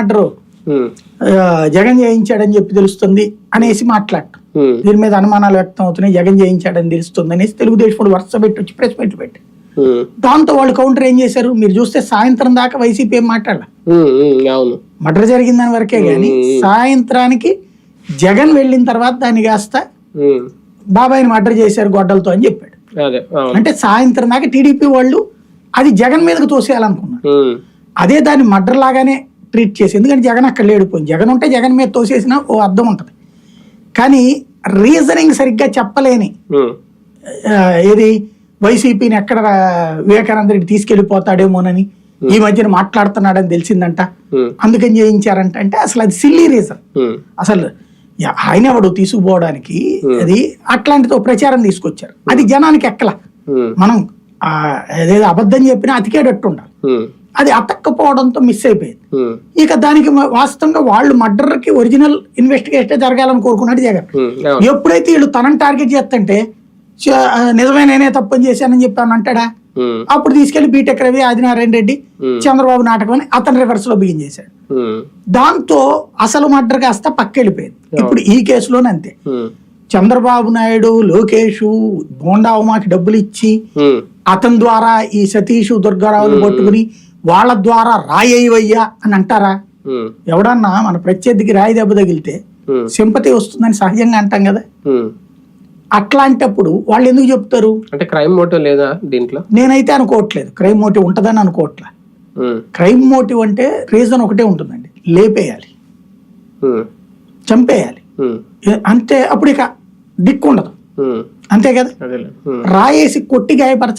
Murder Jagan చేయించాడని చెప్పి తెలుస్తుంది అనేసి మాట్లాడటం, దీని మీద అనుమానాలు వ్యక్తం అవుతున్నాయి, జగన్ చేయించాడని తెలుస్తుంది అనేసి తెలుగుదేశం వరుస పెట్టి వచ్చి ప్రెస్ మీట్ పెట్టి, దాంతో వాళ్ళు కౌంటర్ ఏం చేశారు మీరు చూస్తే సాయంత్రం దాకా వైసీపీ ఏం మాట్లాడాల, మర్డర్ జరిగిందని వరకే గాని సాయంత్రానికి జగన్ వెళ్ళిన తర్వాత దాన్ని కాస్త బాబాయిని మర్డర్ చేశారు గొడ్డలతో అని చెప్పాడు. అంటే సాయంత్రం దాకా టీడీపీ వాళ్ళు అది జగన్ మీదకి తోసేయాలనుకున్నారు, అదే దాన్ని మర్డర్ లాగానే ట్రీట్ చేసి, ఎందుకంటే జగన్ అక్కడ లేడిపోయింది, జగన్ ఉంటే జగన్ మీద తోసేసిన ఓ అర్థం ఉంటది, కానీ రీజనింగ్ సరిగ్గా చెప్పలేని ఏది వైసీపీని ఎక్కడ వివేకానంద రెడ్డి తీసుకెళ్లిపోతాడేమోనని ఈ మధ్యన మాట్లాడుతున్నాడని తెలిసిందంట, అందుకని చేయించారంట. అంటే అసలు అది సిల్లీ రీజన్, అసలు ఆయన ఎవడు తీసుకుపోవడానికి, అది అట్లాంటితో ప్రచారం తీసుకొచ్చారు, అది జనానికి ఎక్కల, మనం ఏదేదో అబద్ధం చెప్పినా అతికేటట్టు ఉండాలి, అది అతక్కపోవడంతో మిస్ అయిపోయింది. ఇక దానికి వాస్తవంగా వాళ్ళు మర్డర్ కి ఒరిజినల్ ఇన్వెస్టిగేషన్ జరగాలని కోరుకున్నాడు జగన్. ఎప్పుడైతే వీళ్ళు తనని టార్గెట్ చేస్తుంటే నిజమే నేనే తప్పని చేశానని చెప్పాను అంటాడా, అప్పుడు తీసుకెళ్లి బీటెక్ రవి, ఆదినారాయణ రెడ్డి, చంద్రబాబు నాటకం అని అతను రివర్స్ లో బిగిన్ చేశాడు. దాంతో అసలు మర్డర్ కాస్త పక్కెళ్ళిపోయింది. ఇప్పుడు ఈ కేసులోనే అంతే, చంద్రబాబు నాయుడు, లోకేష్, బోండా ఉమాకి డబ్బులు ఇచ్చి అతని ద్వారా ఈ సతీష్, దుర్గారావుని పట్టుకుని వాళ్ళ ద్వారా రాయ్యయ్యా అని అంటారా? ఎవడన్నా మన ప్రత్యర్థికి రాయి దెబ్బ తగిలితే సింపతి వస్తుందని సహజంగా అంటాం కదా, అట్లాంటప్పుడు వాళ్ళు ఎందుకు చెప్తారు? అంటే క్రైమ్ మోటివ్ లేదా దీంట్లో? నేనైతే అనుకోవట్లేదు క్రైమ్ మోటివ్ ఉంటుందని అనుకోవట్లే. క్రైమ్ మోటివ్ అంటే రీజన్ ఒకటే ఉంటుందండి, లేపేయాలి, చంపేయాలి, అంటే అప్పుడు ఇక దిక్కు ఉండదు, అంతే కదా. రాయేసి కొట్టి గాయపరచాలి